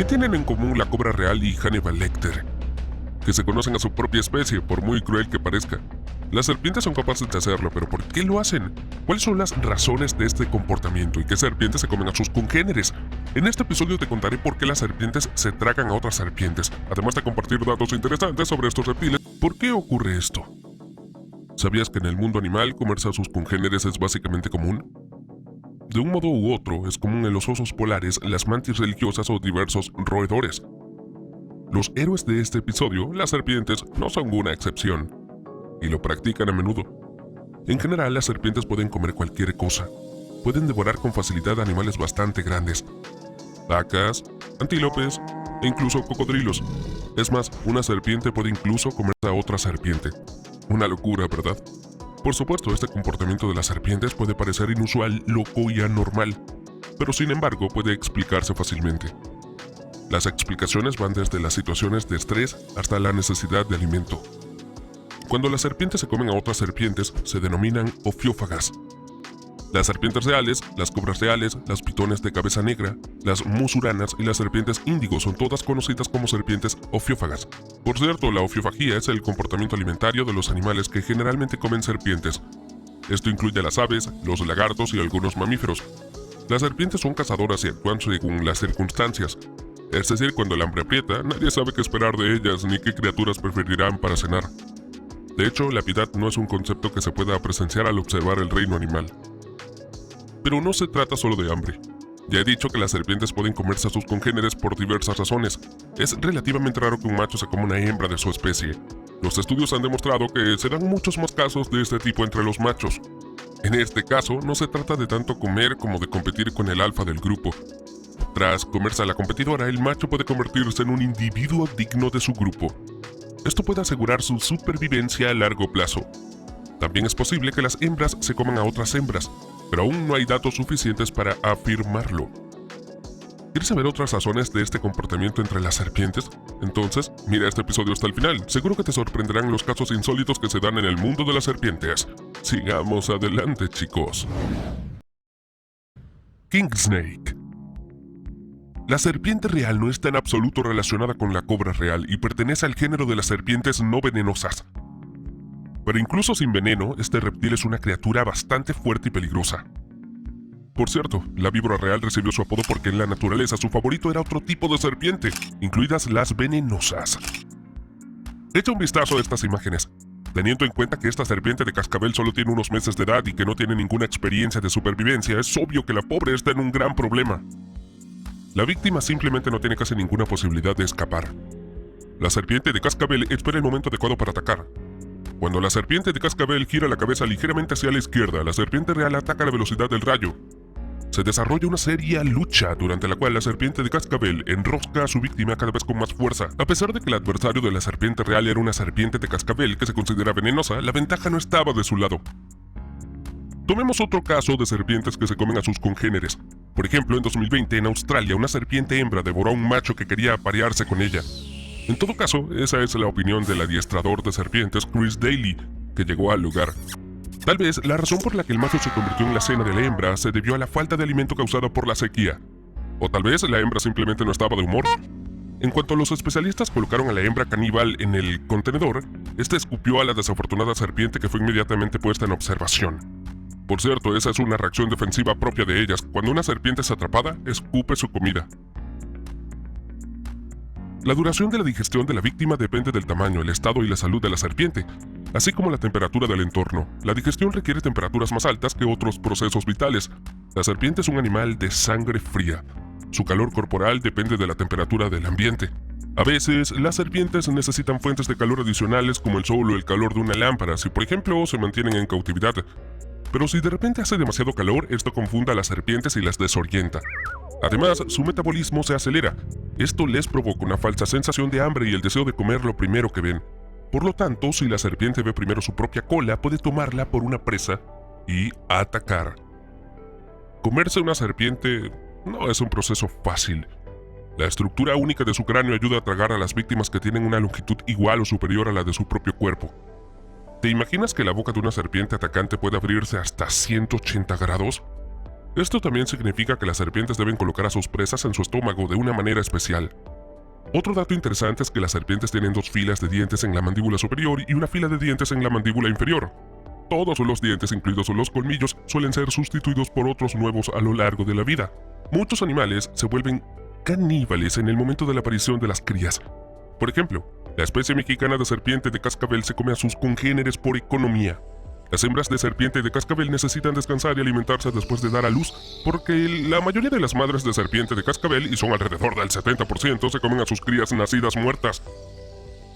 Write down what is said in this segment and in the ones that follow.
¿Qué tienen en común la cobra real y Hannibal Lecter? Que se conocen a su propia especie, por muy cruel que parezca. Las serpientes son capaces de hacerlo, pero ¿por qué lo hacen? ¿Cuáles son las razones de este comportamiento y qué serpientes se comen a sus congéneres? En este episodio te contaré por qué las serpientes se tragan a otras serpientes, además de compartir datos interesantes sobre estos reptiles. ¿Por qué ocurre esto? ¿Sabías que en el mundo animal comerse a sus congéneres es básicamente común? De un modo u otro, es común en los osos polares, las mantis religiosas o diversos roedores. Los héroes de este episodio, las serpientes, no son una excepción, y lo practican a menudo. En general, las serpientes pueden comer cualquier cosa. Pueden devorar con facilidad animales bastante grandes. Vacas, antílopes e incluso cocodrilos. Es más, una serpiente puede incluso comerse a otra serpiente. Una locura, ¿verdad? Por supuesto, este comportamiento de las serpientes puede parecer inusual, loco y anormal, pero sin embargo puede explicarse fácilmente. Las explicaciones van desde las situaciones de estrés hasta la necesidad de alimento. Cuando las serpientes se comen a otras serpientes, se denominan ofiófagas. Las serpientes reales, las cobras reales, las pitones de cabeza negra, las musuranas y las serpientes índigo son todas conocidas como serpientes ofiófagas. Por cierto, la ofiofagia es el comportamiento alimentario de los animales que generalmente comen serpientes. Esto incluye a las aves, los lagartos y algunos mamíferos. Las serpientes son cazadoras y actúan según las circunstancias. Es decir, cuando el hambre aprieta, nadie sabe qué esperar de ellas ni qué criaturas preferirán para cenar. De hecho, la piedad no es un concepto que se pueda presenciar al observar el reino animal. Pero no se trata solo de hambre. Ya he dicho que las serpientes pueden comerse a sus congéneres por diversas razones. Es relativamente raro que un macho se coma una hembra de su especie. Los estudios han demostrado que se dan muchos más casos de este tipo entre los machos. En este caso, no se trata de tanto comer como de competir con el alfa del grupo. Tras comerse a la competidora, el macho puede convertirse en un individuo digno de su grupo. Esto puede asegurar su supervivencia a largo plazo. También es posible que las hembras se coman a otras hembras, pero aún no hay datos suficientes para afirmarlo. ¿Quieres saber otras razones de este comportamiento entre las serpientes? Entonces, mira este episodio hasta el final. Seguro que te sorprenderán los casos insólitos que se dan en el mundo de las serpientes. Sigamos adelante, chicos. King Snake. La serpiente real no está en absoluto relacionada con la cobra real y pertenece al género de las serpientes no venenosas. Pero incluso sin veneno, este reptil es una criatura bastante fuerte y peligrosa. Por cierto, la víbora real recibió su apodo porque en la naturaleza su favorito era otro tipo de serpiente, incluidas las venenosas. Echa un vistazo a estas imágenes. Teniendo en cuenta que esta serpiente de cascabel solo tiene unos meses de edad y que no tiene ninguna experiencia de supervivencia, es obvio que la pobre está en un gran problema. La víctima simplemente no tiene casi ninguna posibilidad de escapar. La serpiente de cascabel espera el momento adecuado para atacar. Cuando la serpiente de cascabel gira la cabeza ligeramente hacia la izquierda, la serpiente real ataca a la velocidad del rayo. Se desarrolla una seria lucha durante la cual la serpiente de cascabel enrosca a su víctima cada vez con más fuerza. A pesar de que el adversario de la serpiente real era una serpiente de cascabel que se considera venenosa, la ventaja no estaba de su lado. Tomemos otro caso de serpientes que se comen a sus congéneres. Por ejemplo, en 2020 en Australia, una serpiente hembra devoró a un macho que quería aparearse con ella. En todo caso, esa es la opinión del adiestrador de serpientes Chris Daly, que llegó al lugar. Tal vez la razón por la que el macho se convirtió en la cena de la hembra se debió a la falta de alimento causada por la sequía. O tal vez la hembra simplemente no estaba de humor. En cuanto los especialistas colocaron a la hembra caníbal en el contenedor, esta escupió a la desafortunada serpiente que fue inmediatamente puesta en observación. Por cierto, esa es una reacción defensiva propia de ellas. Cuando una serpiente es atrapada, escupe su comida. La duración de la digestión de la víctima depende del tamaño, el estado y la salud de la serpiente, así como la temperatura del entorno. La digestión requiere temperaturas más altas que otros procesos vitales. La serpiente es un animal de sangre fría. Su calor corporal depende de la temperatura del ambiente. A veces, las serpientes necesitan fuentes de calor adicionales como el sol o el calor de una lámpara, si por ejemplo se mantienen en cautividad. Pero si de repente hace demasiado calor, esto confunde a las serpientes y las desorienta. Además, su metabolismo se acelera. Esto les provoca una falsa sensación de hambre y el deseo de comer lo primero que ven. Por lo tanto, si la serpiente ve primero su propia cola, puede tomarla por una presa y atacar. Comerse una serpiente no es un proceso fácil. La estructura única de su cráneo ayuda a tragar a las víctimas que tienen una longitud igual o superior a la de su propio cuerpo. ¿Te imaginas que la boca de una serpiente atacante puede abrirse hasta 180 grados? Esto también significa que las serpientes deben colocar a sus presas en su estómago de una manera especial. Otro dato interesante es que las serpientes tienen 2 filas de dientes en la mandíbula superior y una fila de dientes en la mandíbula inferior. Todos los dientes, incluidos los colmillos, suelen ser sustituidos por otros nuevos a lo largo de la vida. Muchos animales se vuelven caníbales en el momento de la aparición de las crías. Por ejemplo, la especie mexicana de serpiente de cascabel se come a sus congéneres por economía. Las hembras de serpiente de cascabel necesitan descansar y alimentarse después de dar a luz, porque la mayoría de las madres de serpiente de cascabel, y son alrededor del 70%, se comen a sus crías nacidas muertas.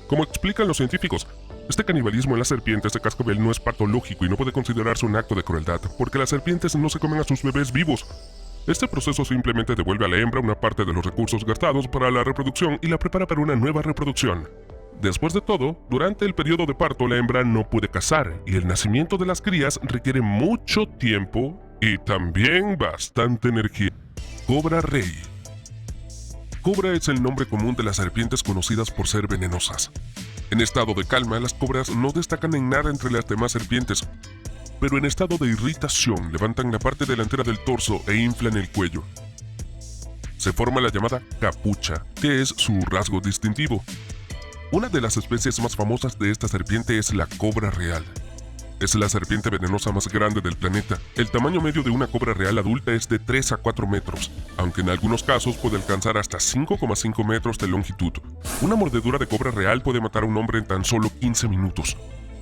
Como explican los científicos, este canibalismo en las serpientes de cascabel no es patológico y no puede considerarse un acto de crueldad, porque las serpientes no se comen a sus bebés vivos. Este proceso simplemente devuelve a la hembra una parte de los recursos gastados para la reproducción y la prepara para una nueva reproducción. Después de todo, durante el periodo de parto la hembra no puede cazar y el nacimiento de las crías requiere mucho tiempo y también bastante energía. Cobra rey. Cobra es el nombre común de las serpientes conocidas por ser venenosas. En estado de calma, las cobras no destacan en nada entre las demás serpientes, pero en estado de irritación levantan la parte delantera del torso e inflan el cuello. Se forma la llamada capucha, que es su rasgo distintivo. Una de las especies más famosas de esta serpiente es la cobra real. Es la serpiente venenosa más grande del planeta. El tamaño medio de una cobra real adulta es de 3 a 4 metros, aunque en algunos casos puede alcanzar hasta 5,5 metros de longitud. Una mordedura de cobra real puede matar a un hombre en tan solo 15 minutos.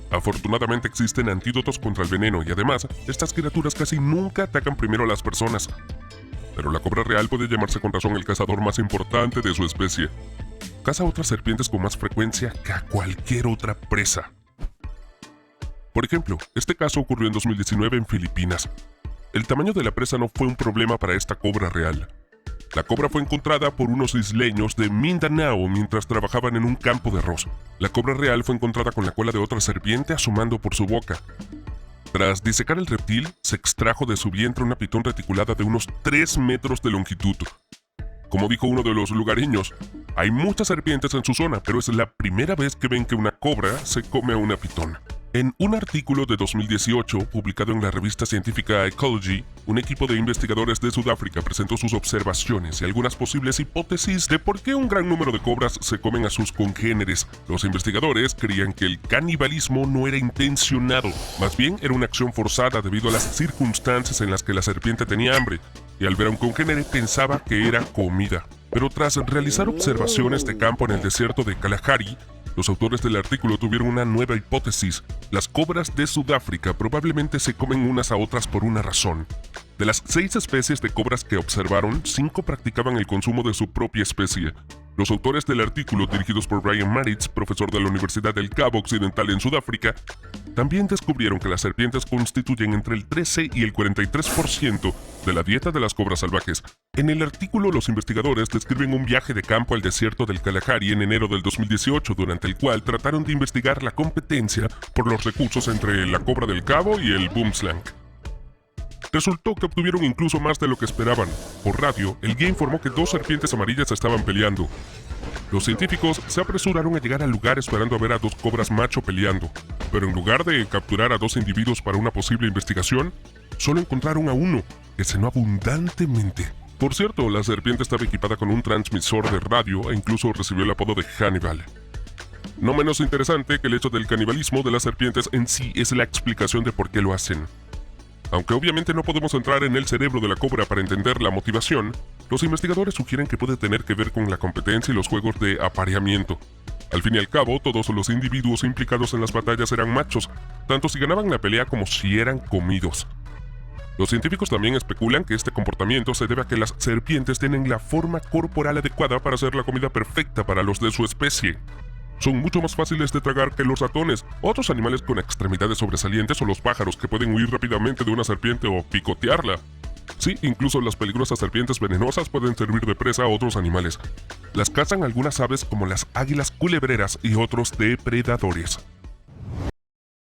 Afortunadamente existen antídotos contra el veneno y además, estas criaturas casi nunca atacan primero a las personas. Pero la cobra real puede llamarse con razón el cazador más importante de su especie. Caza a otras serpientes con más frecuencia que a cualquier otra presa. Por ejemplo, este caso ocurrió en 2019 en Filipinas. El tamaño de la presa no fue un problema para esta cobra real. La cobra fue encontrada por unos isleños de Mindanao mientras trabajaban en un campo de arroz. La cobra real fue encontrada con la cola de otra serpiente asomando por su boca. Tras disecar el reptil, se extrajo de su vientre una pitón reticulada de unos 3 metros de longitud. Como dijo uno de los lugareños, hay muchas serpientes en su zona, pero es la primera vez que ven que una cobra se come a una pitón. En un artículo de 2018, publicado en la revista científica Ecology, un equipo de investigadores de Sudáfrica presentó sus observaciones y algunas posibles hipótesis de por qué un gran número de cobras se comen a sus congéneres. Los investigadores creían que el canibalismo no era intencionado, más bien era una acción forzada debido a las circunstancias en las que la serpiente tenía hambre, y al ver a un congénere pensaba que era comida. Pero tras realizar observaciones de campo en el desierto de Kalahari, los autores del artículo tuvieron una nueva hipótesis. Las cobras de Sudáfrica probablemente se comen unas a otras por una razón. De las 6 especies de cobras que observaron, 5 practicaban el consumo de su propia especie. Los autores del artículo, dirigidos por Brian Maritz, profesor de la Universidad del Cabo Occidental en Sudáfrica, también descubrieron que las serpientes constituyen entre el 13 y el 43% de la dieta de las cobras salvajes. En el artículo, los investigadores describen un viaje de campo al desierto del Kalahari en enero del 2018, durante el cual trataron de investigar la competencia por los recursos entre la cobra del Cabo y el boomslang. Resultó que obtuvieron incluso más de lo que esperaban. Por radio, el guía informó que 2 serpientes amarillas estaban peleando. Los científicos se apresuraron a llegar al lugar esperando a ver a 2 cobras macho peleando, pero en lugar de capturar a 2 individuos para una posible investigación, solo encontraron a uno, que cenó abundantemente. Por cierto, la serpiente estaba equipada con un transmisor de radio e incluso recibió el apodo de Hannibal. No menos interesante que el hecho del canibalismo de las serpientes en sí es la explicación de por qué lo hacen. Aunque obviamente no podemos entrar en el cerebro de la cobra para entender la motivación, los investigadores sugieren que puede tener que ver con la competencia y los juegos de apareamiento. Al fin y al cabo, todos los individuos implicados en las batallas eran machos, tanto si ganaban la pelea como si eran comidos. Los científicos también especulan que este comportamiento se debe a que las serpientes tienen la forma corporal adecuada para hacer la comida perfecta para los de su especie. Son mucho más fáciles de tragar que los ratones, otros animales con extremidades sobresalientes o los pájaros que pueden huir rápidamente de una serpiente o picotearla. Sí, incluso las peligrosas serpientes venenosas pueden servir de presa a otros animales. Las cazan algunas aves como las águilas culebreras y otros depredadores.